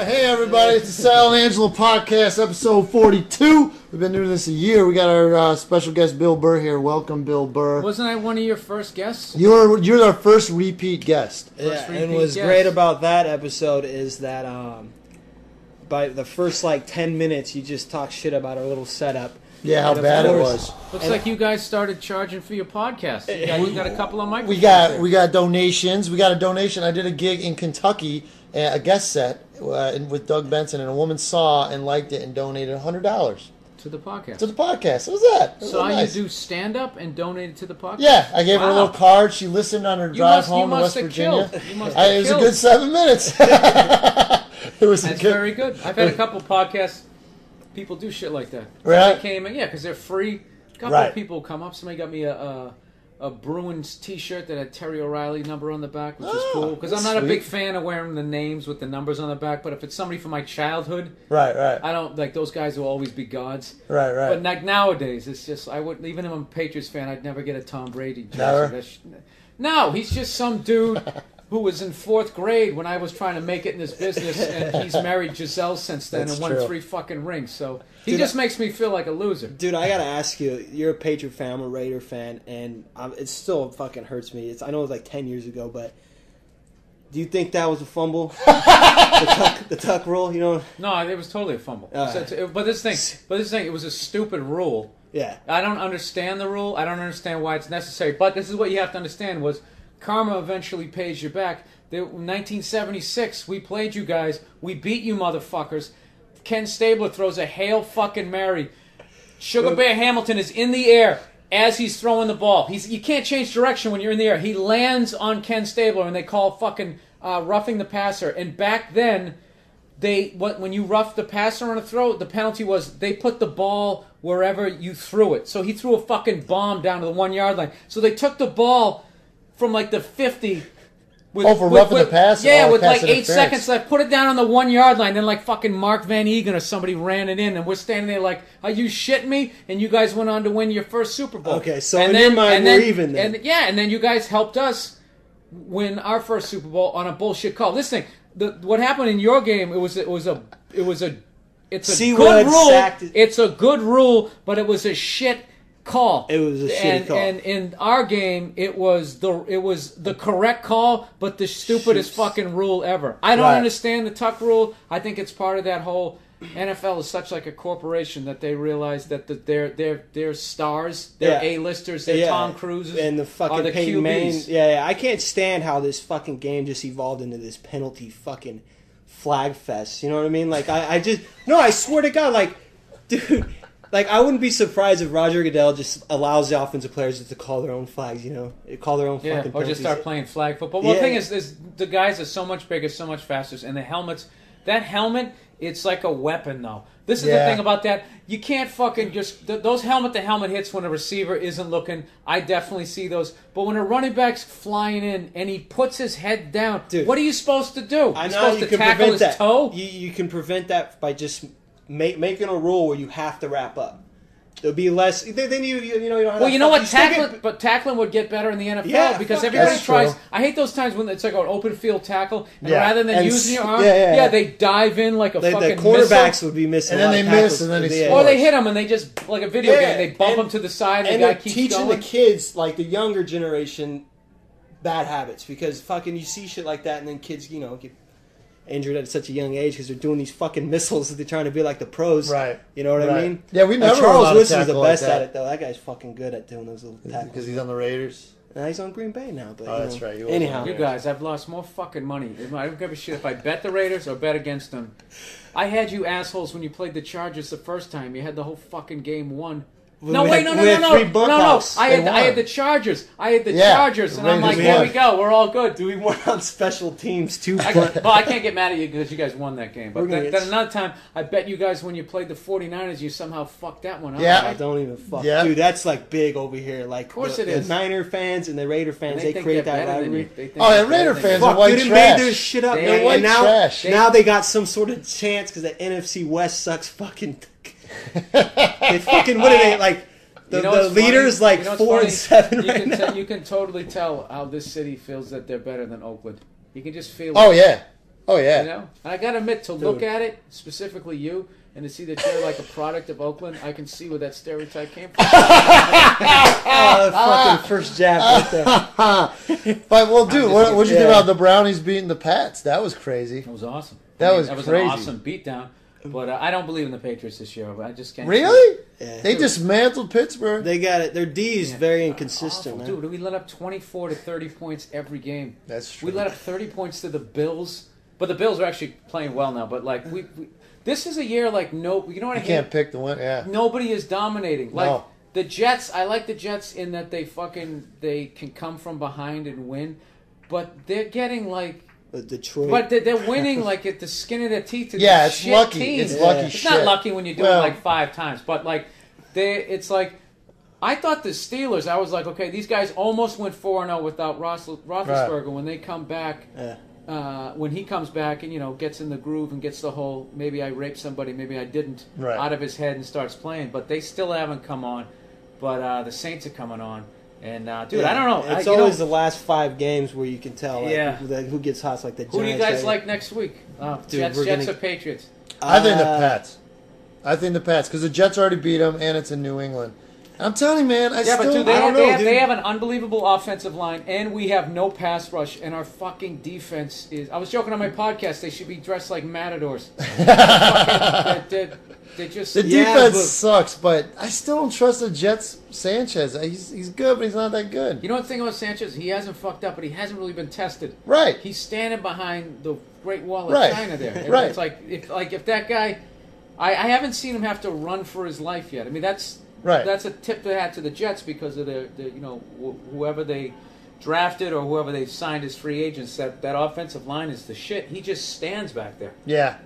Hey everybody, it's the Sal and Angelo podcast, episode 42. We've been doing this a year. We got our special guest Bill Burr here. Welcome, Bill Burr. Wasn't I one of your first guests? You're our first repeat guest. And what's great about that episode is that by the first 10 minutes, you just talk shit about our little setup. Yeah, how bad it was. Looks like you guys started charging for your podcast. You got a couple of microphones. We got donations. We got a donation. I did a gig in Kentucky, a guest set with Doug Benson, and a woman saw and liked it and donated $100 to the podcast. What was that? You do stand up and donated to the podcast? Yeah, I gave her a little card. She listened on her drive home to West Virginia. It was a good 7 minutes. That's very good. I've had a couple podcasts. People do shit like that. Right? They came in, because they're free. A couple of people come up. Somebody got me a Bruins T-shirt that had Terry O'Reilly number on the back, which is cool. Because I'm not a big fan of wearing the names with the numbers on the back. But if it's somebody from my childhood, right, I don't those guys will always be gods. Right. But nowadays, it's just I wouldn't. Even if I'm a Patriots fan, I'd never get a Tom Brady jersey. Never? No, he's just some dude who was in 4th grade when I was trying to make it in this business, and he's married Giselle since then and won 3 fucking rings. So he just makes me feel like a loser. Dude, I gotta ask you, you're a Patriot fan, I'm a Raider fan, and it still fucking hurts me. I know it was 10 years ago, but do you think that was a fumble? the tuck rule, No, it was totally a fumble. But this thing, it was a stupid rule. Yeah. I don't understand the rule. I don't understand why it's necessary. But this is what you have to understand was karma eventually pays you back. In 1976, we played you guys. We beat you motherfuckers. Ken Stabler throws a Hail fucking Mary. Sugar Bear Hamilton is in the air as he's throwing the ball. You can't change direction when you're in the air. He lands on Ken Stabler, and they call fucking roughing the passer. And back then, when you rough the passer on a throw, the penalty was they put the ball wherever you threw it. So he threw a fucking bomb down to the 1-yard line. So they took the ball from the 50 for roughing the passer. Yeah, with 8 seconds left. Put it down on the 1-yard line. Then fucking Mark Van Egan or somebody ran it in, and we're standing there are you shitting me? And you guys went on to win your first Super Bowl. Okay, so in your mind, we're even then. And then you guys helped us win our first Super Bowl on a bullshit call. This thing, what happened in your game, it's a good rule. It's a good rule, but it was a shit call. It was a shitty call. And in our game, it was the correct call, but the stupidest fucking rule ever. I don't understand the tuck rule. I think it's part of that whole NFL is such a corporation that they realize that they're stars, they're A-listers, they're Tom Cruises, and the fucking Peyton Manning. Yeah, I can't stand how this fucking game just evolved into this penalty fucking flag fest. You know what I mean? I swear to God, dude. I wouldn't be surprised if Roger Goodell just allows the offensive players to call their own flags, call their own fucking penalties. Or just start playing flag football. Well, the thing is the guys are so much bigger, so much faster, and the helmets, that helmet, it's like a weapon, though. This is the thing about that. You can't fucking just... Those helmet-to-helmet hits when a receiver isn't looking, I definitely see those. But when a running back's flying in and he puts his head down, dude, what are you supposed to do? I You're know supposed you to can tackle prevent his toe? You can prevent that by just... making a rule where you have to wrap up. There'll be less. Then you don't have. Well, you know what? Tackling would get better in the NFL because everybody tries. I hate those times when it's an open field tackle, and rather than using your arm, they dive in like a fucking the quarterbacks missile. Would be missing, and then they miss, and then they or they hit them and they just like a video game. They bump them to the side, and the guy keeps teaching going. the kids the younger generation bad habits because fucking you see shit like that, and then kids get injured at such a young age because they're doing these fucking missiles that they're trying to be like the pros. Right. You know what I mean? Yeah, we never. Charles Woodson's the best at it though. That guy's fucking good at doing those little tackles. Because he's on the Raiders. Now he's on Green Bay now. But that's right. Anyhow, you guys, I've lost more fucking money. I don't give a shit if I bet the Raiders or bet against them. I had you assholes when you played the Chargers the first time. You had the whole fucking game won. No. I had the Chargers. Chargers, and I'm like, here we go. We're all good. We won on special teams too. I can't get mad at you because you guys won that game. But then another time, I bet you guys when you played the 49ers, you somehow fucked that one up. Yeah, right? Don't even fuck. Yeah. Dude, that's big over here. Of course it is. The Niner fans and the Raider fans, they create that rivalry. Raider fans are white trash. Made their shit up. They're white trash. Now they got some sort of chance because the NFC West sucks fucking. They fucking what are they The leader's 4-7 right now. You can totally tell how this city feels that they're better than Oakland. You can just feel it. Oh, yeah. Oh yeah. You know, and I gotta admit, to look at it, specifically you, and to see that you're like a product of Oakland, I can see where that stereotype came from. Fucking first jab right there. But well, dude, what'd you think about the Brownies beating the Pats? That was crazy. It was awesome. That was an crazy. awesome beatdown. But I don't believe in the Patriots this year. But I just can't. Really? Yeah. They dismantled Pittsburgh. They got it. Their D is very inconsistent, man. Dude, we let up 24 to 30 points every game. That's true. We let up 30 points to the Bills. But the Bills are actually playing well now. But like we this is a year like you know what I hate? Can't pick the win. Yeah. Nobody is dominating. Like No. the Jets, I like the Jets in that they can come from behind and win, but they're getting like. Detroit. But they're winning like at the skin of their teeth. Yeah, it's shit lucky. Teams. It's lucky It's shit. not lucky when you do it like 5 times, but like it's like I thought the Steelers. I was like, okay, these guys almost went 4-0 without Roethlisberger. When they come back, when he comes back and gets in the groove and gets the whole maybe I raped somebody, maybe I didn't out of his head and starts playing. But they still haven't come on. But the Saints are coming on. And, dude, I don't know. It's always the last 5 games where you can tell who gets hot, like the Giants. Who do you guys like next week? Jets or Patriots? I think the Pats. Because the Jets already beat them, and it's in New England. I'm telling you, man, I don't know. They have an unbelievable offensive line, and we have no pass rush, and our fucking defense is... I was joking on my podcast, they should be dressed like matadors. They just... The defense sucks, but I still don't trust the Jets' Sanchez. He's good, but he's not that good. You know the thing about Sanchez? He hasn't fucked up, but he hasn't really been tested. Right. He's standing behind the Great Wall of China there. It's if that guy... I haven't seen him have to run for his life yet. I mean, that's a tip they had to the Jets because of the whoever they drafted or whoever they signed as free agents. That offensive line is the shit. He just stands back there. Yeah.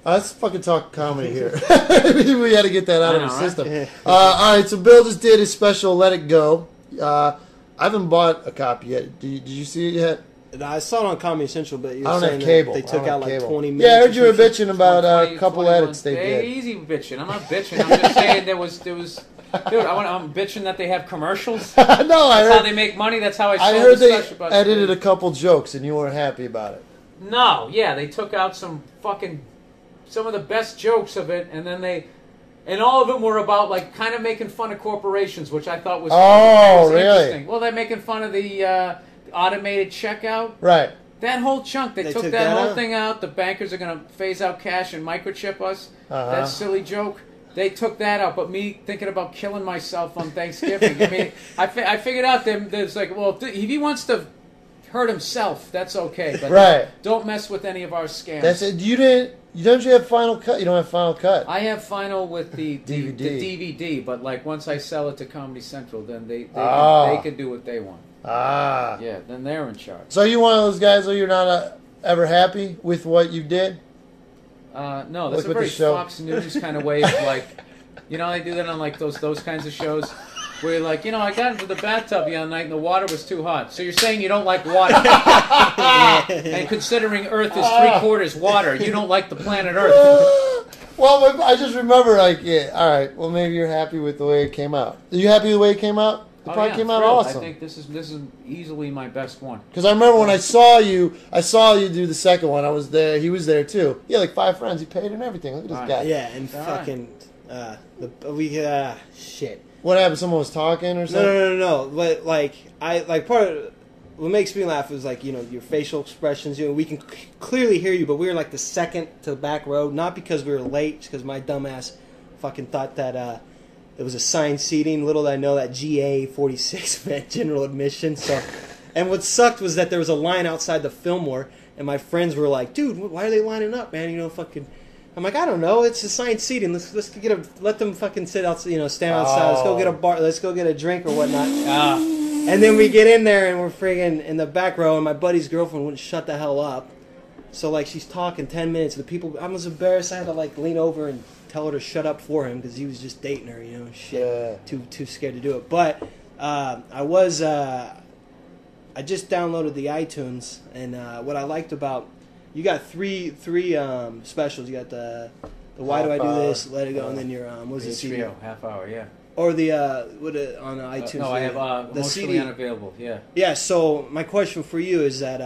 Let's fucking talk comedy here. We had to get that out of the system. Right? All right, so Bill just did his special Let It Go. I haven't bought a copy yet. Did you see it yet? I saw it on Comedy Central, but you were I don't saying have cable. They took out like 20 minutes. Yeah, I heard you were bitching about a couple 21. edits they did. Easy bitching. I'm not bitching. I'm just saying there was. Dude, I'm bitching that they have commercials. No, That's how they make money. That's how I heard they about edited a couple jokes and you weren't happy about it. No, yeah, they took out some of the best jokes of it, and all of them were about like kind of making fun of corporations, which I thought was interesting. Well, they're making fun of the automated checkout. Right. That whole chunk, they took that whole thing out. The bankers are going to phase out cash and microchip us. That silly joke. They took that out. But me thinking about killing myself on Thanksgiving. I mean, I figured out there's like, well, if he wants to hurt himself, that's okay. But don't mess with any of our scams. That's it. Don't you have Final Cut? You don't have Final Cut. I have Final with the DVD. But like once I sell it to Comedy Central, then they can do what they want. Yeah, then they're in charge. So you one of those guys where you're not ever happy with what you did? No, that's a very Fox News kind of way of like, they do that on like those kinds of shows where you're like, I got into the bathtub the other night and the water was too hot. So you're saying you don't like water. And considering Earth is 3/4 water, you don't like the planet Earth. Well, I just remember all right, well maybe you're happy with the way it came out. Are you happy with the way it came out? The part came out awesome. I think this is easily my best one. Because I remember when I saw you do the second one. I was there. He was there too. He had like 5 friends. He paid and everything. Look at this guy. Yeah, and fucking shit. What happened? Someone was talking or something? No. But part of what makes me laugh is like your facial expressions. We can clearly hear you, but we were like the second to the back row. Not because we were late, just because my dumbass fucking thought that. It was assigned seating. Little did I know that GA 46 meant general admission. So, and what sucked was that there was a line outside the Fillmore, and my friends were like, "Dude, why are they lining up, man? Fucking." I'm like, I don't know. It's assigned seating. Let's let them fucking sit out. Stand outside. Let's go get a bar. Let's go get a drink or whatnot. And then we get in there and we're friggin' in the back row, and my buddy's girlfriend wouldn't shut the hell up. So like she's talking 10 minutes. The people, I was embarrassed. I had to like lean over and tell her to shut up for him because he was just dating her, shit. Too scared to do it. But I just downloaded the iTunes, and what I liked about you got three specials. You got the Why Do I Do This, Let It Go, and then your what was it? CD? Half hour, yeah. Or the on iTunes. No, I have Emotionally Unavailable. Yeah. Yeah. So my question for you is that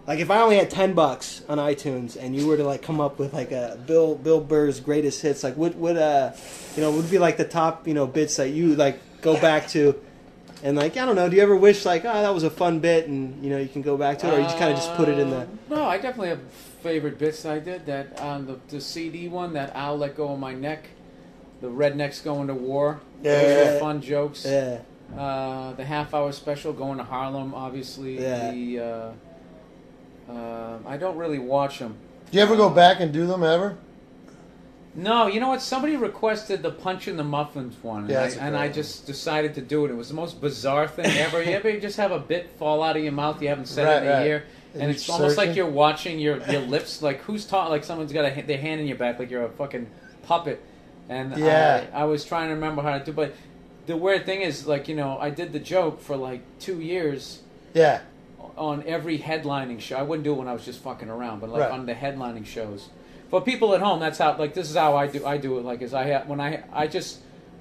Like if I only had $10 on iTunes and you were to like come up with like a Bill Burr's greatest hits, like would be like the top bits that you like go back to, and like I don't know, do you ever wish like that was a fun bit and you can go back to it, or you just kind of just put it in the? No, I definitely have favorite bits I did. That on the CD one, that I'll Let Go of My Neck, the rednecks going to war. Yeah, those were fun jokes. Yeah. The half-hour special going to Harlem, obviously. Yeah. I don't really watch them. Do you ever go back and do them ever? No, you know what? Somebody requested the Punch in the Muffins one, and I just decided to do it. It was the most bizarre thing ever. You ever just have a bit fall out of your mouth you haven't said in a year, and it's almost like you're watching your lips, like who's talking, like someone's got their hand in your back, like you're a fucking puppet. And I was trying to remember how to do, but the weird thing is, like I did the joke for like 2 years. Yeah. On every headlining show. I wouldn't do it when I was just fucking around, but like on the headlining shows. For people at home, that's how. Like this is how I do it. Like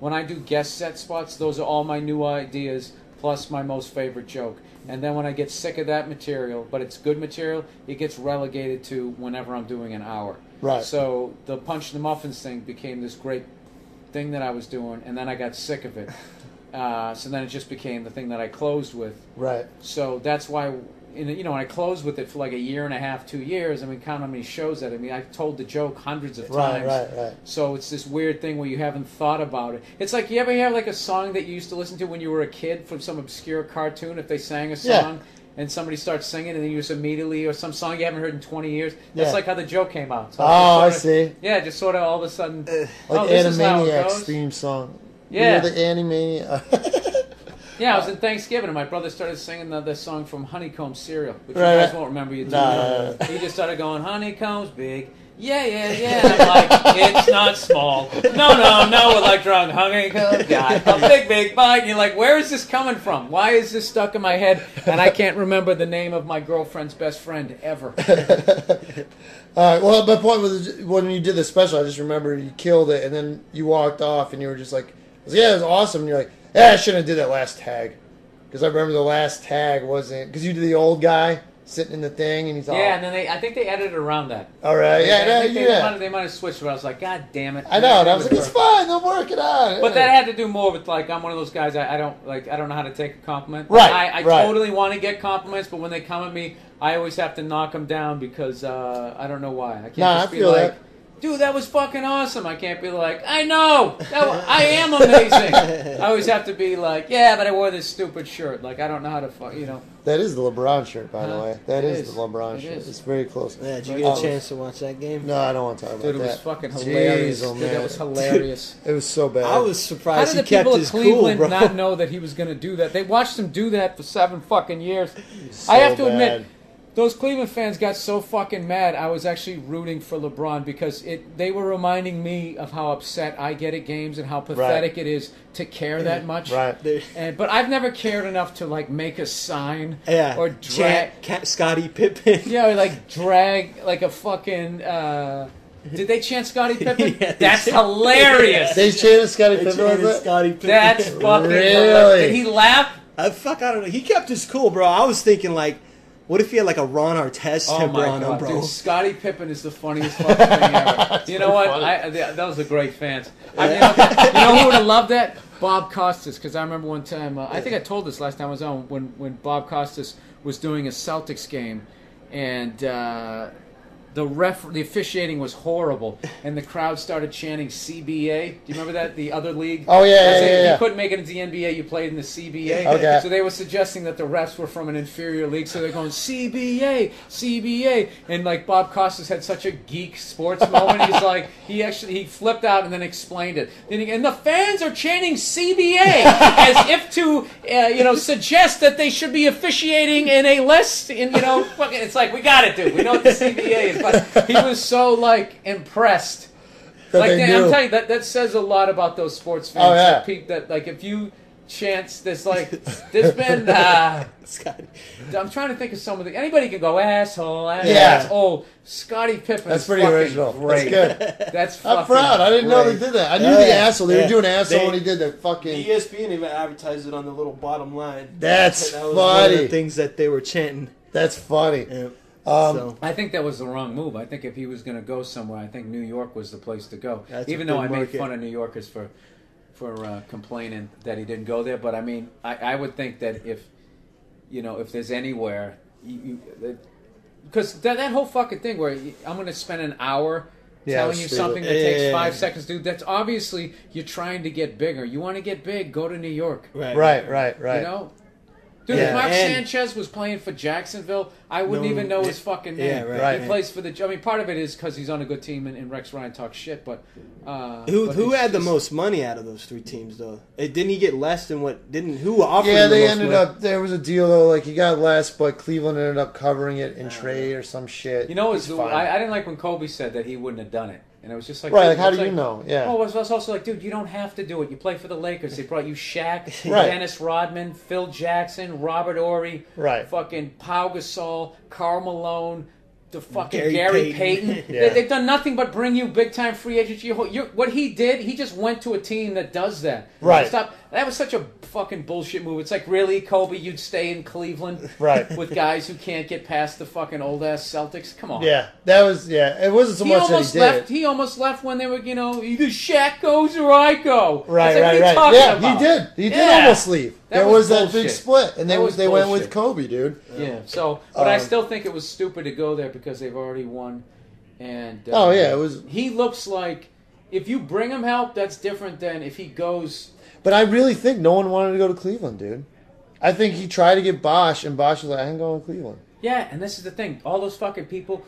when I do guest set spots, those are all my new ideas plus my most favorite joke. And then when I get sick of that material, but it's good material, it gets relegated to whenever I'm doing an hour. Right. So the Punch the Muffins thing became this great thing that I was doing, and then I got sick of it. So then it just became the thing that I closed with. Right. So that's why, I closed with it for like a year and a half, 2 years. I mean, count how many shows that. I mean, I told the joke hundreds of times. Right. So it's this weird thing where you haven't thought about it. It's like, you ever hear like a song that you used to listen to when you were a kid from some obscure cartoon? If they sang a song and somebody starts singing and then you just immediately, or some song you haven't heard in 20 years. That's like how the joke came out. So I see. Yeah, just sort of all of a sudden. Like Animaniacs theme song. Yeah. The Animaniacs. Yeah, I was in Thanksgiving and my brother started singing the song from Honeycomb Cereal, which you guys won't remember. You do. No. He just started going, honeycomb's big. Yeah. And I'm like, it's not small. No, we're like drunk. Honeycomb got a big bite. And you're like, where is this coming from? Why is this stuck in my head? And I can't remember the name of my girlfriend's best friend ever. All right. Well, my point was when you did the special, I just remember you killed it, and then you walked off, and you were just like, "Yeah, it was awesome." And you're like, "Yeah, I shouldn't have did that last tag," because I remember the last tag wasn't because you did the old guy sitting in the thing, and he's all and then I think they edited around that. All right, They might have switched, but I was like, God damn it! I know, and I was like, it's fine, they'll work it out. But that had to do more with like I'm one of those guys I don't know how to take a compliment. Right, I totally want to get compliments, but when they come at me, I always have to knock them down because I don't know why. I can't just be like, dude, that was fucking awesome. I can't be like, I know, I am amazing. I always have to be like, yeah, but I wore this stupid shirt. Like I don't know how to That is the LeBron shirt, by the way. That is the LeBron shirt. It's very close. Yeah, did you get a chance to watch that game? No, I don't want to talk about that. Dude, it was fucking hilarious. Jeez, That was hilarious. It was so bad. I was surprised How did he the people kept of his Cleveland cool, bro. not know that he was going to do that? They watched him do that for 7 fucking years. So I have to bad. admit, those Cleveland fans got so fucking mad. I was actually rooting for LeBron because they were reminding me of how upset I get at games and how pathetic it is to care that much. Right. But I've never cared enough to like make a sign or drag chant Scottie Pippen. Yeah, or like drag like a fucking. Did they chant Scottie Pippen? Yeah, That's hilarious. They chanted Scottie Pippen like that? Scottie Pippen. That's fucking Really? hilarious. Did he laugh? I don't know. He kept his cool, bro. I was thinking like, what if he had like a Ron Artest temper on him, bro? Dude, Scottie Pippen is the funniest fucking thing ever. You know what? Those are great fans. You know who would have loved that? Bob Costas, because I remember one time, I think I told this last time I was on, when Bob Costas was doing a Celtics game, and the officiating was horrible, and the crowd started chanting CBA. Do you remember that? The other league? Oh, yeah. You couldn't make it into the NBA, you played in the CBA. Okay. So they were suggesting that the refs were from an inferior league, so they're going, CBA. And like Bob Costas had such a geek sports moment. He's like, he flipped out and then explained it. And the fans are chanting CBA as if to, suggest that they should be officiating in a less, it's like, we got it, dude. We know what the CBA is. But he was so like impressed. I'm telling you, that says a lot about those sports fans. Oh, yeah. That like if you chance there's been I'm trying to think of some of anybody can go asshole. Yeah. Oh, Scottie Pippen. That's pretty original. Great. That's good. That's fucking I'm proud. I didn't know they did that. I knew the asshole. They were doing asshole when he did the fucking. ESPN even advertised it on the little bottom line. That's that was funny. one of the things that they were chanting. That's funny. Yeah. I think that was the wrong move. I think if he was going to go somewhere, I think New York was the place to go. Even though I made fun of New Yorkers for complaining that he didn't go there, but I mean, I would think that if there's anywhere, because that whole fucking thing where I'm going to spend an hour telling you something that takes 5 seconds, dude. That's obviously you're trying to get bigger. You want to get big, go to New York. Right. You know. Dude, if Mark Sanchez was playing for Jacksonville, I wouldn't even know his fucking name. He plays for the... I mean, part of it is because he's on a good team and Rex Ryan talks shit, but... who had the most money out of those 3 teams, though? Didn't he get less than what... Who offered him the they most ended money? up... There was a deal, though, like he got less, but Cleveland ended up covering it in trade or some shit. You know, I didn't like when Kobe said that he wouldn't have done it. And it was just like... Right, like, how do you know? Yeah. Oh, it was also like, dude, you don't have to do it. You play for the Lakers. They brought you Shaq, Dennis Rodman, Phil Jackson, Robert Horry, fucking Pau Gasol, Karl Malone, the fucking Gary Payton. They've done nothing but bring you big-time free agents. What he did, he just went to a team that does that. Right. Stop. That was such a fucking bullshit move. It's like, really, Kobe, you'd stay in Cleveland with guys who can't get past the fucking old-ass Celtics? Come on. Yeah, that was, it wasn't so much that he did. He almost left when they were, either Shaq goes or I go. Right. Yeah, he did. He did almost leave. There was that big split, and they went with Kobe, dude. Yeah, but I still think it was stupid to go there because they've already won. And it was... He looks like, if you bring him help, that's different than if he goes... But I really think no one wanted to go to Cleveland, dude. I think he tried to get Bosch, and Bosch was like, I ain't going to Cleveland. Yeah, and this is the thing. All those fucking people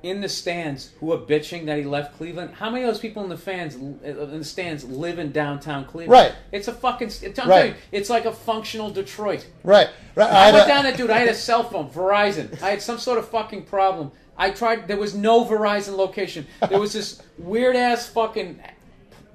in the stands who are bitching that he left Cleveland, how many of those people in the stands live in downtown Cleveland? Right. It's a fucking... I'm telling you, it's like a functional Detroit. Right. I went down there, dude. I had a cell phone, Verizon. I had some sort of fucking problem. I tried... There was no Verizon location. There was this weird-ass fucking...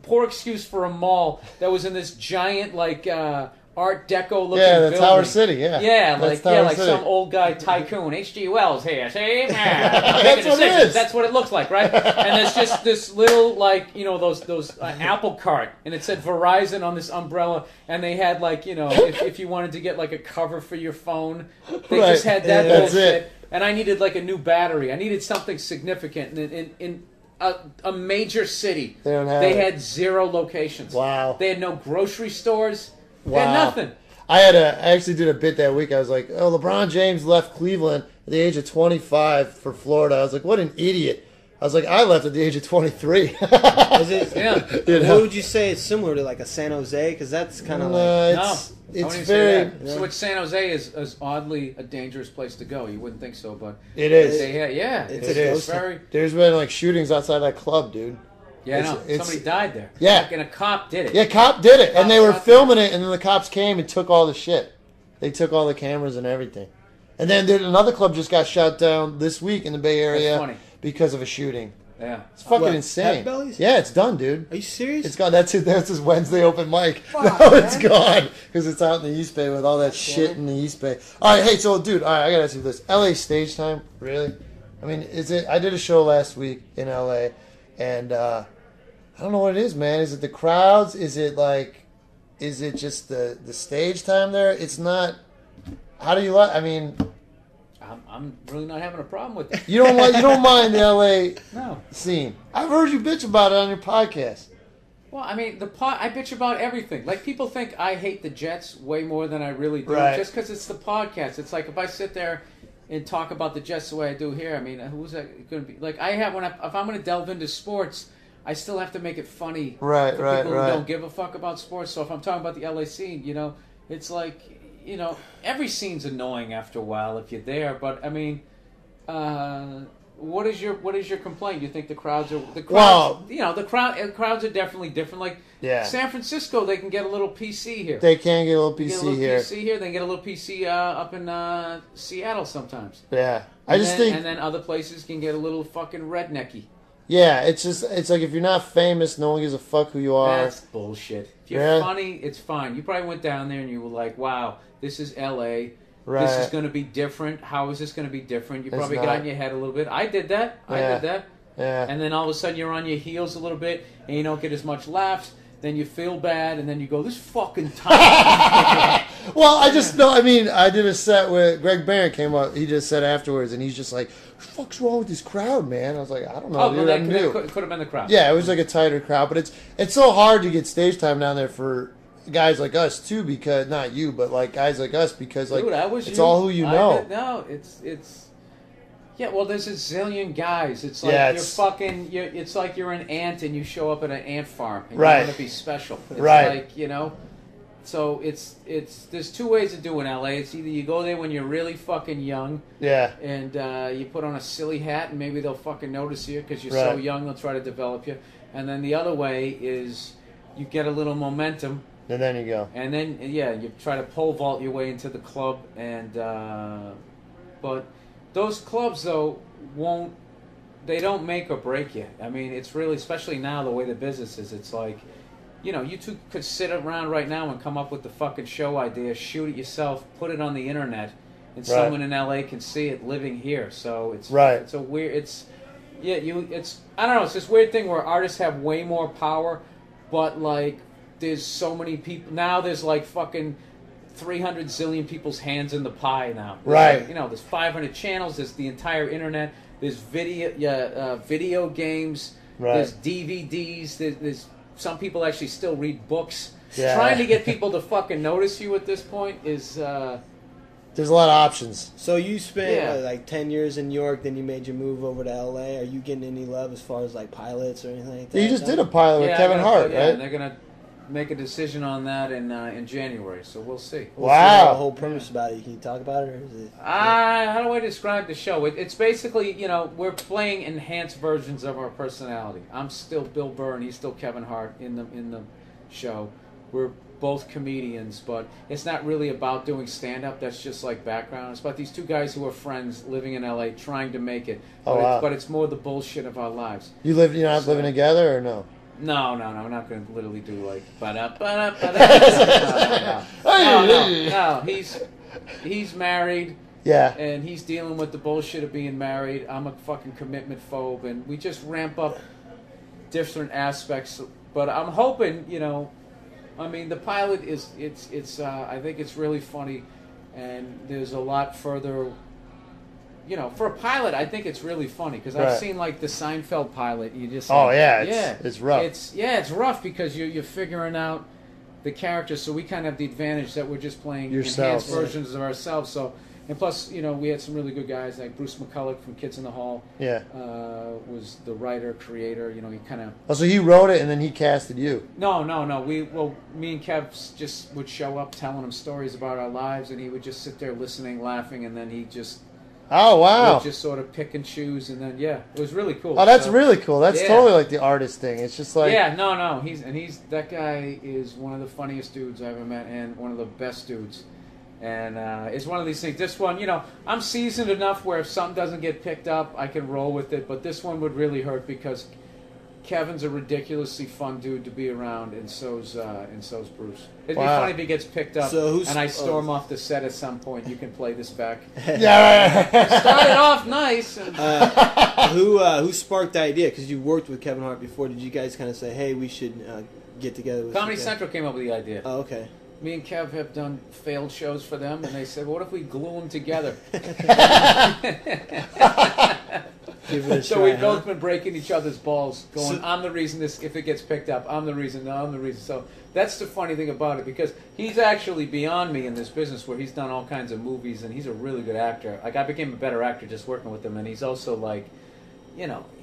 poor excuse for a mall that was in this giant, like, Art Deco looking building. Yeah, Tower City, like some old guy tycoon. H.G. Wells here, see? That's what it is. That's what it looks like, right? And there's just this little, like, those Apple Cart, and it said Verizon on this umbrella, and they had, like, if you wanted to get, like, a cover for your phone, they just had that bullshit. And I needed, like, a new battery. I needed something significant. In a major city, they had 0 locations. Wow. They had no grocery stores. Wow. They had nothing. I actually did a bit that week. I was like, LeBron James left Cleveland at the age of 25 for Florida. I was like, what an idiot. I was like, I left at the age of 23. Is it? Yeah. What would you say it's similar to, like a San Jose? Because that's kind of it's very... So it's San Jose is oddly a dangerous place to go. You wouldn't think so, but... It is. It is. Very... There's been, like, shootings outside that club, dude. Yeah, somebody died there. Yeah. Like, and a cop did it. Yeah, cop did it. And they were filming it, and then the cops came and took all the shit. They took all the cameras and everything. And then another club just got shot down this week in the Bay Area because of a shooting. Yeah. It's fucking insane. Bellies? Yeah, it's done, dude. Are you serious? It's gone. That's his Wednesday open mic. Now it's gone because it's out in the East Bay with all that shit in the East Bay. All right, hey, so, dude, all right, I got to ask you this. LA stage time, really? I mean, is it? I did a show last week in LA, and I don't know what it is, man. Is it the crowds? Is it just the stage time there? It's not. How do you like? I mean, I'm really not having a problem with that. You don't mind the LA scene. I've heard you bitch about it on your podcast. Well, I mean, I bitch about everything. Like, people think I hate the Jets way more than I really do, just because it's the podcast. It's like if I sit there and talk about the Jets the way I do here. I mean, who's that going to be? Like, if I'm going to delve into sports, I still have to make it funny for people who don't give a fuck about sports. So if I'm talking about the LA scene, it's like, every scene's annoying after a while if you're there. But I mean, what is your complaint? You think the crowds are crowds are definitely different. Like San Francisco, they can get a little PC here. They can get a little PC here. They can get a little PC up in Seattle sometimes. Yeah, and then other places can get a little fucking rednecky. Yeah, it's like if you're not famous, no one gives a fuck who you are. That's bullshit. If you're funny, it's fine. You probably went down there and you were like, wow, this is LA. Right. This is going to be different. How is this going to be different? You probably got in your head a little bit. I did that. Yeah. Yeah. And then all of a sudden you're on your heels a little bit and you don't get as much laughs. then you feel bad, and then you go, this fucking time. Well, I just know. I mean, I did a set with Greg Barron came up. He just said afterwards, and he's just like, "What the fuck's wrong with this crowd, man?" I was like, "I don't know, dude. I knew." It could have been the crowd. Yeah, it was like a tighter crowd, but it's so hard to get stage time down there for guys like us too, because not you, but like guys like us, because like Dude, it's all who you know. No, it's. Yeah, well, there's a zillion guys. It's like it's like you're an ant and you show up at an ant farm and you want to be special. It's like, so there's two ways to do in LA. It's either you go there when you're really fucking young, and you put on a silly hat and maybe they'll fucking notice you because you're so young, they'll try to develop you. And then the other way is you get a little momentum. And then you go. And then, you try to pole vault your way into the club. And but those clubs, though, they don't make or break you. I mean, it's really, especially now, the way the business is, it's like, you two could sit around right now and come up with the fucking show idea, shoot it yourself, put it on the internet, and someone in LA can see it living here. So it's a weird, I don't know, it's this weird thing where artists have way more power, but like, there's so many people, now there's like fucking 300 zillion people's hands in the pie now. There's there's 500 channels, there's the entire internet, there's video games, there's DVDs, there's some people actually still read books. Yeah. Trying to get people to fucking notice you at this point is... there's a lot of options. So you spent like 10 years in New York, then you made your move over to LA. Are you getting any love as far as like pilots or anything like that? You just did a pilot with Kevin Hart, right? And they're going to make a decision on that in January, so we'll see. Wow. The whole premise about it. Can you talk about it? Or is it how do I describe the show? It's basically, we're playing enhanced versions of our personality. I'm still Bill Burr and he's still Kevin Hart in the show. We're both comedians, but it's not really about doing stand-up. That's just like background. It's about these two guys who are friends living in LA trying to make it. But it's more the bullshit of our lives. You're not living together or no? No, we're not going to literally do like no. He's married. Yeah. And he's dealing with the bullshit of being married. I'm a fucking commitment phobe, and we just ramp up different aspects. But I'm hoping, I mean, the pilot is I think it's really funny, and there's a lot further. For a pilot, I think it's really funny because I've seen like the Seinfeld pilot. You just it's rough. It's rough because you're figuring out the characters. So we kind of have the advantage that we're just playing enhanced versions of ourselves. So and plus, we had some really good guys like Bruce McCulloch from Kids in the Hall. Yeah, was the writer creator. He kind of. Oh, so he wrote it and then he casted you. No. Me and Kev just would show up telling him stories about our lives, and he would just sit there listening, laughing, and then he just. Oh, wow. Just sort of pick and choose, and then, it was really cool. Oh, that's really cool. That's totally like the artist thing. It's just like... Yeah, no. That guy is one of the funniest dudes I've ever met, and one of the best dudes. And it's one of these things. This one, I'm seasoned enough where if something doesn't get picked up, I can roll with it, but this one would really hurt because Kevin's a ridiculously fun dude to be around, and so's Bruce. It'd be funny if he gets picked up, and I storm off the set at some point. You can play this back. Started off nice. And... who sparked the idea? Because you worked with Kevin Hart before. Did you guys kind of say, "Hey, we should get together"? With Comedy Central came up with the idea. Oh, okay. Me and Kev have done failed shows for them, and they said, "What if we glue them together?" So we've both been breaking each other's balls, going, I'm the reason this, if it gets picked up, I'm the reason. So that's the funny thing about it, because he's actually beyond me in this business where he's done all kinds of movies, and he's a really good actor. Like, I became a better actor just working with him, and he's also like,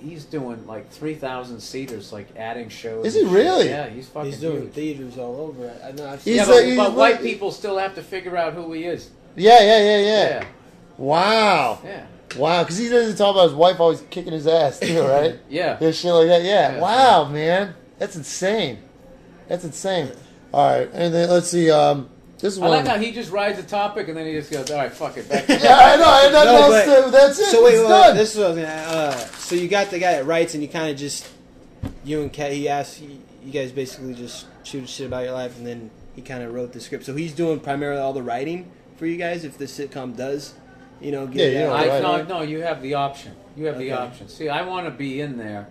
he's doing like 3,000 seaters, like adding shows. Is he really? Yeah, he's fucking He's doing huge. theaters all over. I know. But white people still have to figure out who he is. Yeah. Wow. Yeah. Wow, because he doesn't talk about his wife always kicking his ass too, right? Yeah. Shit like that. Yeah. Wow, man, that's insane. All right, and then let's see. This is I like how he just rides a topic and then he just goes, "All right, fuck it." Back to yeah, I know. That's it. So wait, done. This is what I was gonna. So you got the guy that writes, and you kind of just you and Kat. He asked you guys basically just shoot shit about your life, and then he kind of wrote the script. So he's doing primarily all the writing for you guys. If the sitcom does. No, you have the option. You have the option. See, I want to be in there.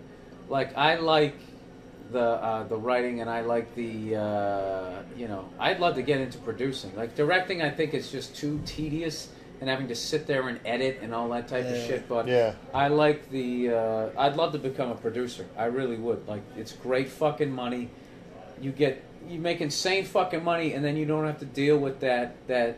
Like, I like, the writing, and I like the I'd love to get into producing. Like directing, I think it's just too tedious and having to sit there and edit and all that type of shit. But I like I'd love to become a producer. I really would. Like, it's great fucking money. You make insane fucking money, and then you don't have to deal with the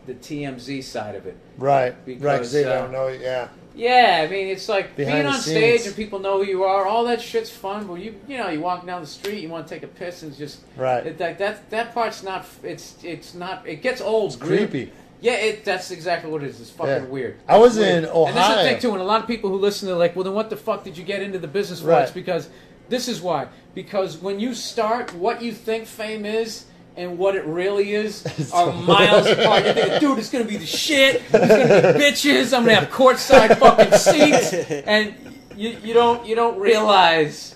TMZ side of it. Right. Because they don't know. Yeah. Yeah, I mean, it's like Behind being on the stage scenes. and people know who you are. All that shit's fun, but you walk down the street, you want to take a piss, and it's just that part's not. It's not. It gets old. It's creepy. Yeah, that's exactly what it is. It's fucking weird. I was in Ohio. And that's the thing too. And a lot of people who listen, they're like, "Well, then what the fuck did you get into the business for?" It's because this is why. Because when you start, what you think fame is and what it really is are miles apart. You think, dude, it's gonna be the shit. There's gonna be bitches. I'm gonna have courtside fucking seats, and you don't realize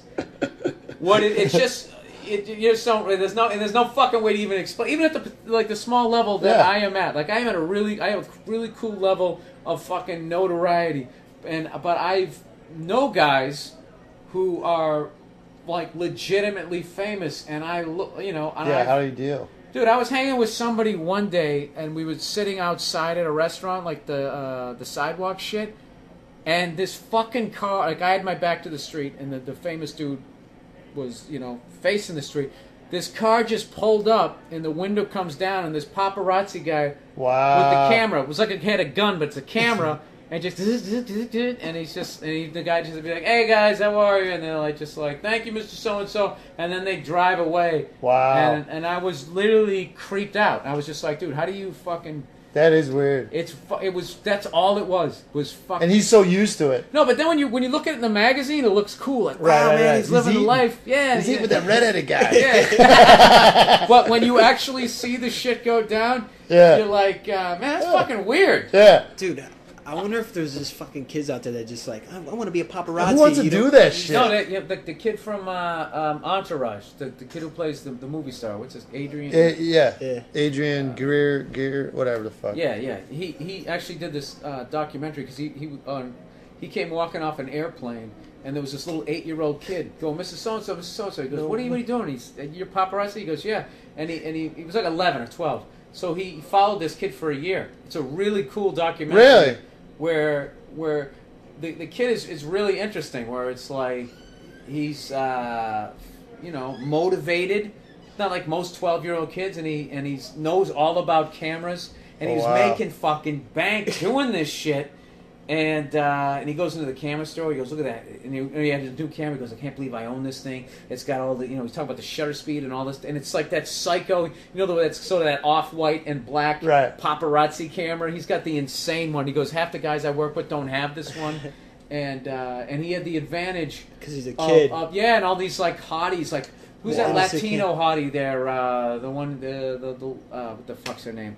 what it's just. You just don't. There's no fucking way to even explain. Even at the small level that I am at, like I have a really cool level of fucking notoriety, but I've know guys who are like legitimately famous, and I look, how do you deal? Dude, I was hanging with somebody one day, and we were sitting outside at a restaurant, like the sidewalk shit, and this fucking car, like I had my back to the street, and the famous dude was, facing the street. This car just pulled up, and the window comes down, and this paparazzi guy with the camera, it was like it had a gun, but it's a camera, and just, and the guy just be like, "Hey guys, how are you?" And they're like, just like, "Thank you, Mr. So-and-so," and then they drive away. Wow. And I was literally creeped out. I was just like, dude, how do you fucking... That is weird. That's all it was fucking... And he's so used to it. No, but then when you look at it in the magazine, it looks cool. Like, wow, man, he's living the life. Yeah. He's eating with that redheaded guy. Yeah. But when you actually see the shit go down, you're like, man, that's fucking weird. Yeah. Dude, I wonder if there's just fucking kids out there that just like, I want to be a paparazzi. Who wants to do that shit? No, the kid from Entourage, the kid who plays the movie star. What's his Adrian? Adrian Greer, whatever the fuck. Yeah. He actually did this documentary because he came walking off an airplane, and there was this little 8-year-old kid going, "Mrs. So-and-so, Mrs. So-and-so." He goes, what are you doing? You're paparazzi? He goes, "Yeah." And he was like 11 or 12. So he followed this kid for a year. It's a really cool documentary. Really? Where the kid is really interesting. Where it's like he's motivated, not like most 12-year-old kids, and he knows all about cameras, and he was making fucking bank doing this shit. And he goes into the camera store. He goes, "Look at that!" And he had a new camera. He goes, "I can't believe I own this thing. It's got all the, he's talking about the shutter speed and all this, and it's like that psycho, that's sort of that off-white and black paparazzi camera. He's got the insane one. He goes, "Half the guys I work with don't have this one." And he had the advantage because he's a kid. And all these like hotties, like who's that Latino hottie there? The one, what the fuck's her name?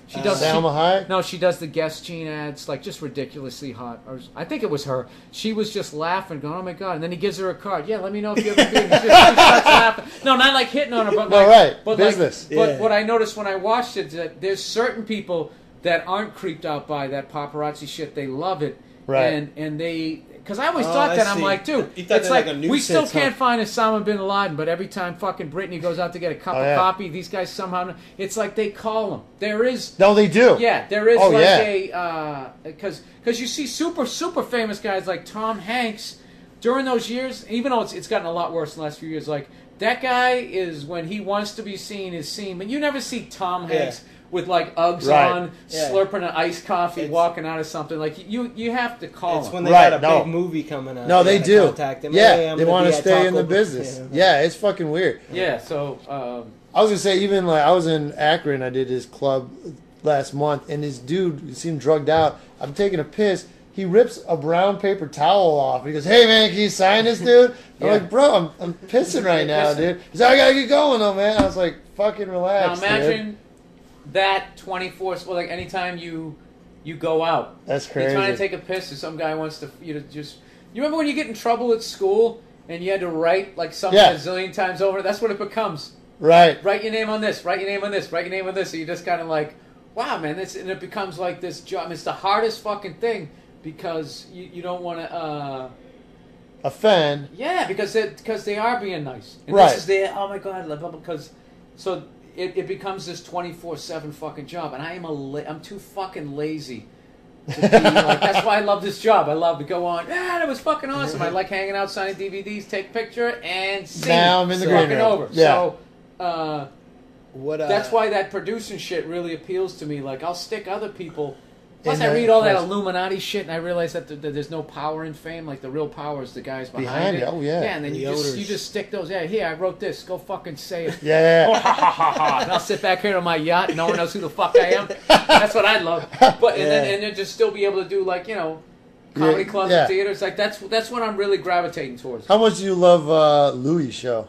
She does Salma Hayek? No, she does the Guess Jean ads, like just ridiculously hot. Or I think it was her. She was just laughing, going, "Oh my god!" And then he gives her a card. "Yeah, let me know if you ever be." She starts laughing. No, not like hitting on her, but but business. But what I noticed when I watched it is that there's certain people that aren't creeped out by that paparazzi shit. They love it, and they. Because I always thought that. I'm like, dude, it's like we still can't find Osama bin Laden, but every time fucking Brittany goes out to get a cup of coffee, these guys somehow, it's like they call them. There is... No, they do. Yeah, there is a... Because you see super famous guys like Tom Hanks, during those years, even though it's gotten a lot worse in the last few years, like, that guy is, when he wants to be seen, is seen. But you never see Tom Hanks... with like Uggs on, slurping an iced coffee, walking out of something. Like you have to call them. When they got a big movie coming out. No, they do. Contact them. Yeah, they want to stay in the business. Yeah, it's fucking weird. Yeah, so I was gonna say, even like I was in Akron, I did his club last month, and this dude seemed drugged out. I'm taking a piss. He rips a brown paper towel off. He goes, "Hey man, can you sign this, dude?" I'm like, "Bro, I'm pissing right now, dude." He's like, "I gotta get going though, man." I was like, "Fucking relax." Now imagine that 24. Well, like anytime you go out, that's crazy. You're trying to take a piss, or some guy wants to just. You remember when you get in trouble at school and you had to write like something a zillion times over? That's what it becomes. Right. Write your name on this. Write your name on this. Write your name on this. So you just kind of like, wow, man. And it becomes like this job. It's the hardest fucking thing because you don't want to. offend. Yeah, because they are being nice. And Right. This is their, oh my God, because so it becomes this 24/7 fucking job, and I'm too fucking lazy to be like. That's why I love this job. I love to go on. Yeah, that was fucking awesome. I like hanging out, signing DVDs, take a picture, and see. Now I'm in the green fucking room. over. Yeah. So that's why that producing shit really appeals to me. Like I'll stick other people. Plus, I read all that Illuminati shit, and I realize that there's no power in fame. Like the real power is the guys behind it. Oh yeah. Yeah, and then you just stick those. Yeah, here I wrote this. Go fucking say it. Yeah. Oh, ha, ha, ha, ha. And I'll sit back here on my yacht. No one knows who the fuck I am. That's what I love. But and then just still be able to do like comedy clubs and theaters. Like that's what I'm really gravitating towards. How much do you love Louis' show?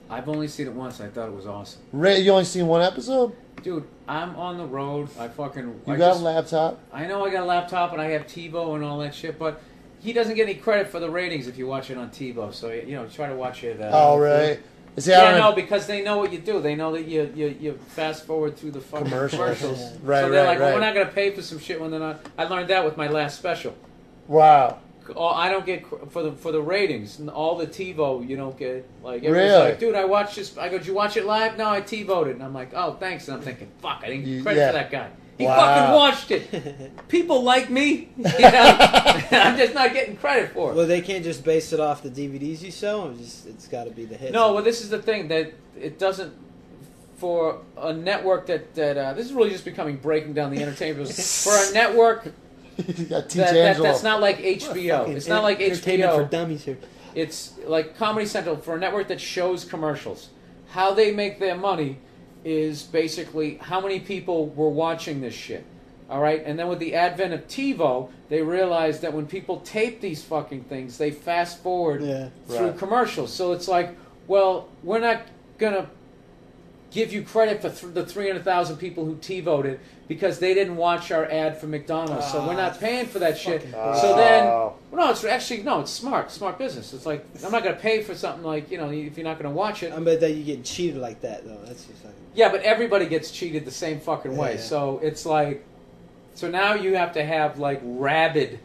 I've only seen it once. I thought it was awesome. You only seen one episode? Dude, I'm on the road. I got a laptop? I know I got a laptop and I have TiVo and all that shit, but he doesn't get any credit for the ratings if you watch it on TiVo. So try to watch it. Right. No, because they know what you do. They know that you fast forward through the fucking commercials. Right. So they're like, well, we're not going to pay for some shit when they're not. I learned that with my last special. Wow. I don't get for the ratings. All the TiVo you don't get. Like really? Like, dude, I watched this. I go, did you watch it live? No, I TiVo'd it. And I'm like, oh, thanks. And I'm thinking, fuck, I didn't get credit for that guy. He fucking watched it. People like me. I'm just not getting credit for it. Well, they can't just base it off the DVDs you sell. It's got to be the hits. No, well, this is the thing that it doesn't. For a network that this is really just becoming breaking down the entertainment business. For a network. That's not like HBO. It's not like entertainment HBO for dummies here. It's like Comedy Central for a network that shows commercials. How they make their money is basically how many people were watching this shit. All right, and then with the advent of TiVo, they realized that when people tape these fucking things, they fast forward through commercials. So it's like, well, we're not gonna give you credit for the 300,000 people who TiVo'd it because they didn't watch our ad for McDonald's, so we're not paying for that shit. So then, it's smart business. It's like I'm not going to pay for something like if you're not going to watch it. I bet that you get cheated like that though. That's just like but everybody gets cheated the same fucking way. Yeah. So it's like, so now you have to have like rabid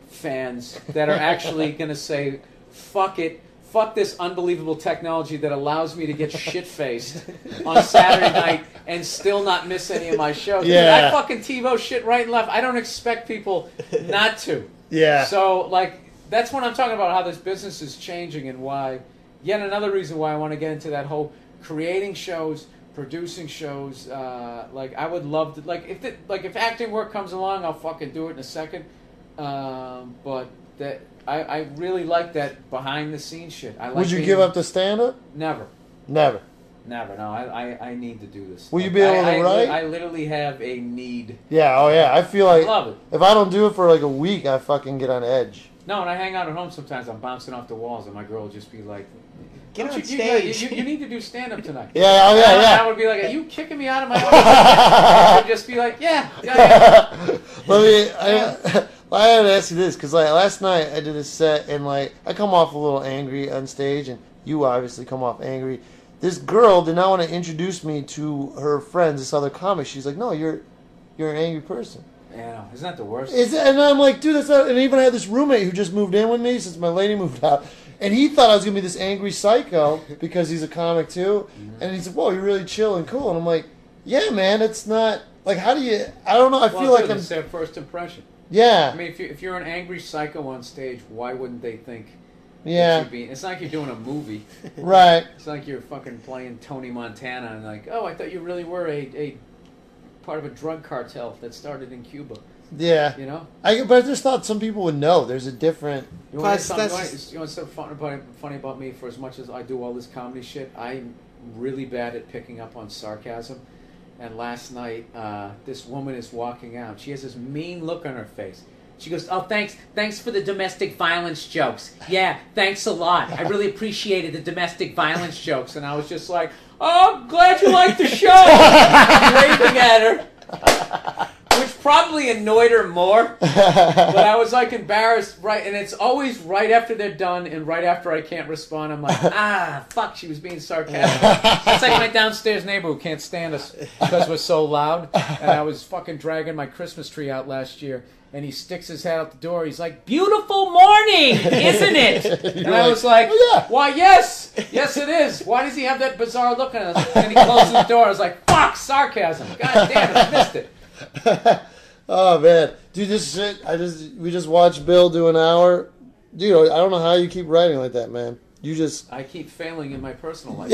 fans that are actually going to say, fuck it. Fuck this unbelievable technology that allows me to get shit-faced on Saturday night and still not miss any of my shows. Yeah. Dude, I fucking TiVo shit right and left. I don't expect people not to. Yeah. So, like, that's when I'm talking about how this business is changing and why. Yet another reason why I want to get into that whole creating shows, producing shows. Like, I would love to. Like, if acting work comes along, I'll fucking do it in a second. But that. I really like that behind the scenes shit. Would you give up the stand up? Never. No, I need to do this. Will you be able to write? I literally have a need. Yeah, I feel like I love it. If I don't do it for like a week, I fucking get on edge. No, when I hang out at home sometimes I'm bouncing off the walls and my girl will just be like, get on stage. You need to do stand up tonight. Yeah. I would be like, are you kicking me out of my house? I would just be like, yeah. I had to ask you this because like last night I did a set and like I come off a little angry on stage and you obviously come off angry. This girl did not want to introduce me to her friends, this other comic. She's like, "No, you're an angry person." Yeah, isn't that the worst? And I'm like, dude, that's not. And even I had this roommate who just moved in with me since my lady moved out, and he thought I was gonna be this angry psycho because he's a comic too. Mm-hmm. And he said, "Whoa, you're really chill and cool." And I'm like, "Yeah, man, it's not like how do you? I don't know. I feel like it's their first impression." Yeah. I mean, if you're an angry psycho on stage, why wouldn't they think? Yeah. It's not like you're doing a movie. Right. It's not like you're fucking playing Tony Montana and like, oh, I thought you really were a part of a drug cartel that started in Cuba. Yeah. But I just thought some people would know. There's a different. You want something funny about me? For as much as I do all this comedy shit, I'm really bad at picking up on sarcasm. And last night, this woman is walking out. She has this mean look on her face. She goes, "Oh, thanks for the domestic violence jokes. Yeah, thanks a lot. I really appreciated the domestic violence jokes." And I was just like, "Oh, I'm glad you liked the show." I'm waving at her, which probably annoyed her more. But I was like embarrassed, right? And it's always right after they're done and right after I can't respond. I'm like, fuck, she was being sarcastic. It's like my downstairs neighbor who can't stand us because we're so loud. And I was fucking dragging my Christmas tree out last year. And he sticks his head out the door. He's like, "Beautiful morning, isn't it?" And I was like, oh, yeah. "Why, yes. Yes, it is. Why does he have that bizarre look on us?" And he closes the door. I was like, "Fuck, sarcasm. God damn it, I missed it." Oh, man. Dude, this shit, we just watched Bill do an hour. Dude, I don't know how you keep writing like that, man. I keep failing in my personal life.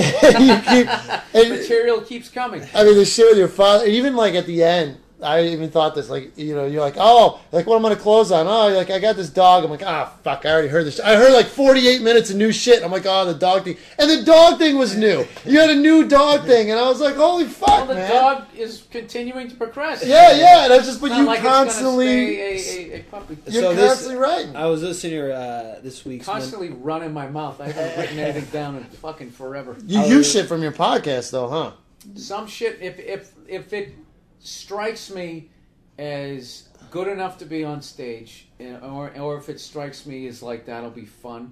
Material keeps coming. I mean, the shit with your father, even like at the end, I even thought this, like, you know, you're like, oh, like, what I'm going to close on? Oh, like, I got this dog. I'm like, fuck, I already heard this. I heard like 48 minutes of new shit. I'm like, oh, the dog thing. And the dog thing was new. You had a new dog thing. And I was like, holy fuck, man. The dog is continuing to progress. Yeah. And that's just, but you like constantly. A puppy. You're constantly writing. I was listening to this week's. Constantly running my mouth. I haven't written anything down in fucking forever. You use shit from your podcast, though, huh? Some shit, if it strikes me as good enough to be on stage, or if it strikes me as like that'll be fun,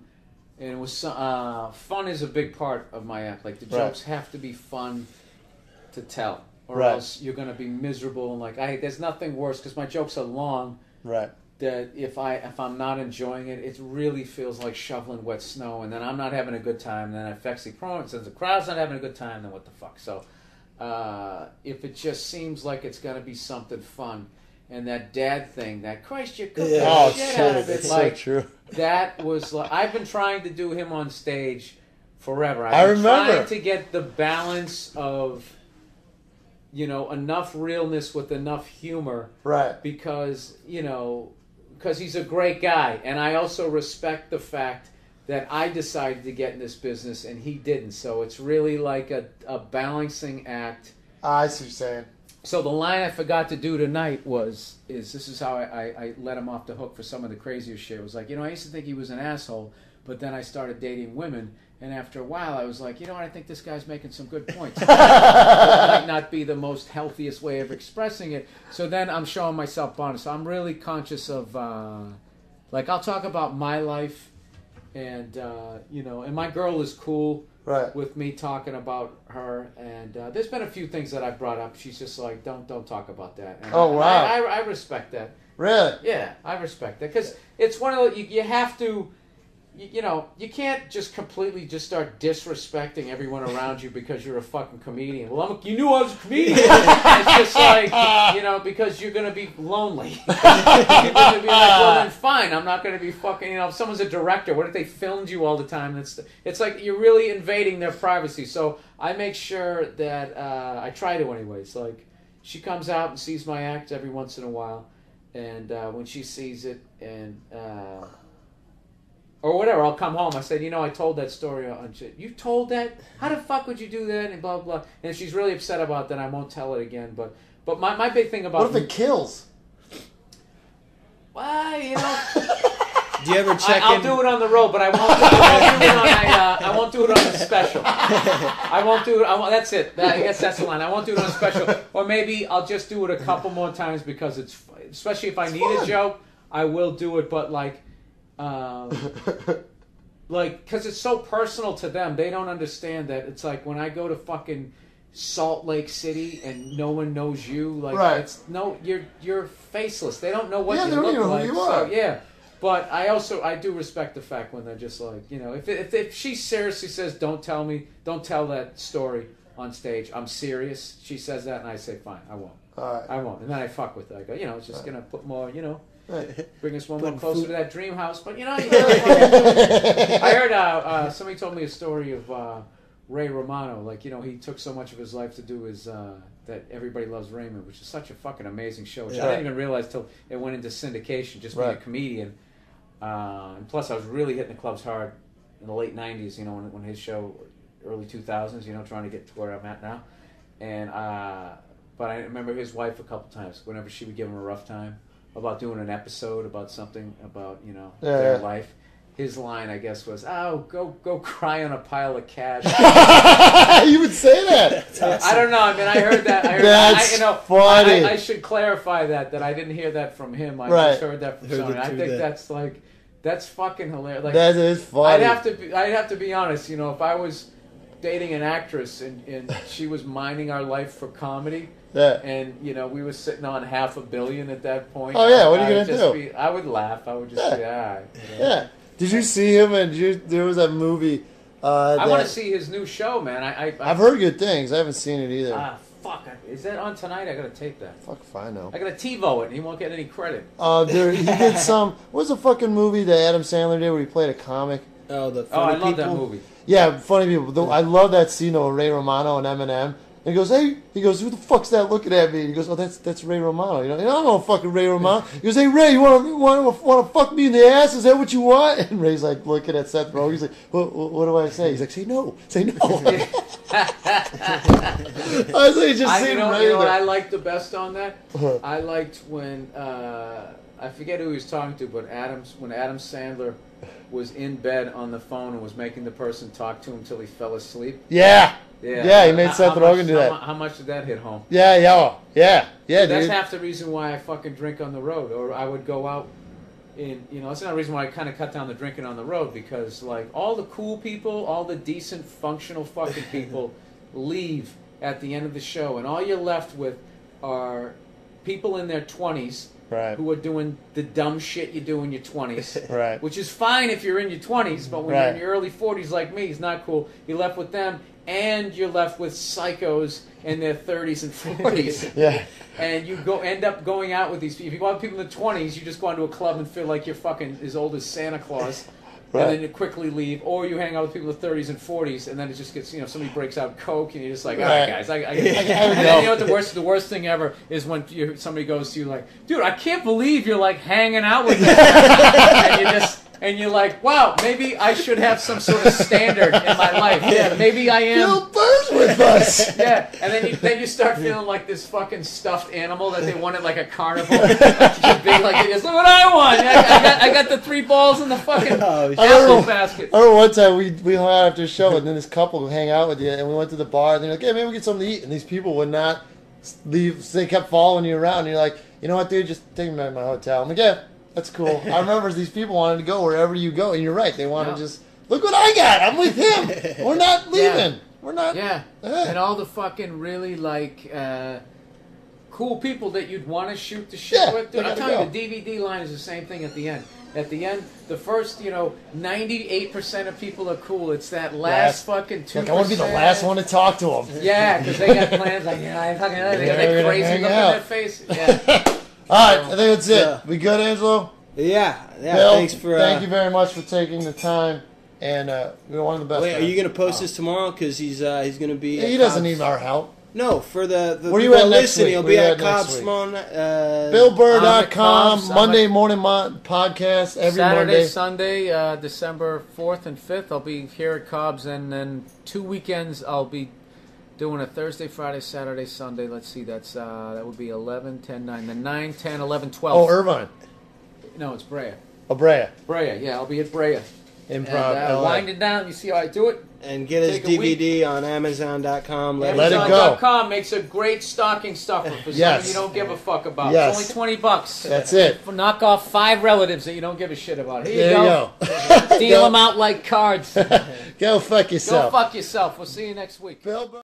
and it was fun is a big part of my act. Like the jokes have to be fun to tell, or else you're gonna be miserable. And like there's nothing worse because my jokes are long. Right. That if I'm not enjoying it, it really feels like shoveling wet snow, and then I'm not having a good time. And then it affects the performance. Since the crowd's not having a good time, then what the fuck? So. If it just seems like it's gonna be something fun, and that dad thing, that Christ, you cooked the shit out of it. It's like, so true. That was like, I've been trying to do him on stage forever. I remember trying to get the balance of, you know, enough realness with enough humor, right? Because he's a great guy, and I also respect the fact that I decided to get in this business and he didn't. So it's really like a balancing act. I see what you're saying. So the line I forgot to do tonight this is how I let him off the hook for some of the crazier shit. It was like, I used to think he was an asshole, but then I started dating women, and after a while I was like, I think this guy's making some good points. It might not be the most healthiest way of expressing it. So then I'm showing myself bonus. So I'm really conscious of, I'll talk about my life. And, and my girl is cool with me talking about her. And there's been a few things that I've brought up. She's just like, don't talk about that. And wow. I respect that. Really? Yeah, I respect that. Because it's one of those, you have to, you can't just completely just start disrespecting everyone around you because you're a fucking comedian. Well, you knew I was a comedian. It's just like, because you're going to be lonely. You're going to be like, well, then fine. I'm not going to be fucking, if someone's a director, what if they filmed you all the time? It's like you're really invading their privacy. So I make sure that, I try to anyways. Like, she comes out and sees my act every once in a while. And when she sees it and... or whatever, I'll come home. I said, I told that story on shit. You told that? How the fuck would you do that? And blah, blah. And if she's really upset about that, I won't tell it again. But my big thing about... What if it kills? Well, Do you ever check I'll do it on the road, but I won't do it on a special. I won't do it... that's it. I guess that's the line. I won't do it on a special. Or maybe I'll just do it a couple more times because it's... Especially if I need a joke, I will do it, but because it's so personal to them, they don't understand that. It's like when I go to fucking Salt Lake City and no one knows you, it's you're faceless. They don't know what you look like. So yeah, but I do respect the fact when they're just like, if she seriously says don't tell that story on stage, I'm serious. She says that and I say fine, I won't. I won't, and then I fuck with it. I go, it's just gonna put more, bring us one more closer to that dream house. But I heard somebody told me a story of Ray Romano. He took so much of his life to do his that Everybody Loves Raymond, which is such a fucking amazing show. Which I didn't even realize till it went into syndication. Just being a comedian, and plus I was really hitting the clubs hard in the late '90s. When his show, early 2000s. Trying to get to where I'm at now, and but I remember his wife a couple times. Whenever she would give him a rough time about doing an episode about something about their life, his line, I guess, was, "Oh, go cry on a pile of cash." You would say that? I don't know. I mean, I heard that. That's funny. I should clarify that I didn't hear that from him. I just heard that from someone. I think that's fucking hilarious. Like, that is funny. I'd have to be honest. You know, if I was dating an actress and she was mining our life for comedy. Yeah. And, you know, we were sitting on $500 million at that point. Oh, yeah. What are you going to do? I would laugh. I would just be, Yeah. Did you see him? There was that movie. I want to see his new show, man. I've heard good things. I haven't seen it either. Fuck. Is that on tonight? I got to tape that. Fuck if I know. I got to TiVo it, and he won't get any credit. He did some... What's the fucking movie that Adam Sandler did where he played a comic? Oh, the funny I love that movie. Yeah, funny people. I love that scene of Ray Romano and Eminem. And he goes, hey, who the fuck's that looking at me? And he goes, oh, that's Ray Romano. You know, I don't know fucking Ray Romano. He goes, hey, Ray, you want to fuck me in the ass? Is that what you want? And Ray's like looking at Seth Rogen. He's like, what do I say? He's like, say no. I was like, just you know what I liked the best on that? I liked when I forget who he was talking to, but when Adam Sandler was in bed on the phone and was making the person talk to him until he fell asleep. Yeah, he made Seth Rogen do that. How much did that hit home? Yeah, That's dude. half the reason why I fucking drink on the road, or I would go out. That's another reason why I kind of cut down the drinking on the road, because like all the cool people, all the decent, functional fucking people leave at the end of the show, and all you're left with are people in their 20s. Right. Who are doing the dumb shit you do in your 20s. Right. Which is fine if you're in your 20s, but when you're in your early 40s like me, it's not cool. You're left with them, and you're left with psychos in their 30s and 40s. Yeah. And you end up going out with these people. If you go out with people in the 20s, you just go into a club and feel like you're fucking as old as Santa Claus. Right. And then you quickly leave, or you hang out with people in the 30s and 40s, and then it just gets, somebody breaks out coke, and you're just like, all right, guys, I and then, you know what the worst thing ever is when somebody goes to you like, dude, I can't believe you're like hanging out with this guy. and you're like, wow, maybe I should have some sort of standard in my life. Yeah, maybe I am. Bill Burr's with us. Yeah, and then you start feeling like this fucking stuffed animal that they won at like a carnival. Like, look what I won. I got the 3 balls in the fucking apple basket. I remember one time we hung out after a show, and then this couple would hang out with you, and we went to the bar, and they're like, hey, maybe we get something to eat. And these people would not leave, so they kept following you around, and you're like, you know what, dude, just take me to my hotel. I'm like, yeah. That's cool. I remember these people wanted to go wherever you go, and you're right. They want to just, look what I got. I'm with him. We're not leaving. Yeah. We're not. Yeah. And all the fucking really, like, cool people that you'd want to shoot the shit with. Dude, I'm telling you, the DVD line is the same thing at the end. At the end, the first, 98% of people are cool. It's that last fucking 2%. Like, I want to be the last one to talk to them. Yeah, because they got plans like, I fucking they got that crazy look on their face. Yeah. All right, I think that's it. We good, Angelo? Yeah. Bill, thanks for. Thank you very much for taking the time, and we're one of the best. Wait, are you going to post this tomorrow? Because he's going to be. He doesn't need our help. No, for the where you at next week? He'll be at Cobb's Small. BillBurr.com, Monday morning podcast every Monday. Sunday, December 4th and 5th. I'll be here at Cobb's, and then 2 weekends I'll be doing a Thursday, Friday, Saturday, Sunday. Let's see, that would be 11, 10, 9. Then 9, 10, 11, 12. Oh, Irvine. No, it's Brea. Oh, Brea. Brea, yeah, I'll be at Brea. Improv. And, winding down, you see how I do it? And get his DVD on Amazon.com. Let it go. Amazon.com makes a great stocking stuffer for something you don't give a fuck about. Yes. It's only $20. That's it. Knock off 5 relatives that you don't give a shit about. Here you go. Deal them out like cards. Go fuck yourself. Go fuck yourself. We'll see you next week. Bill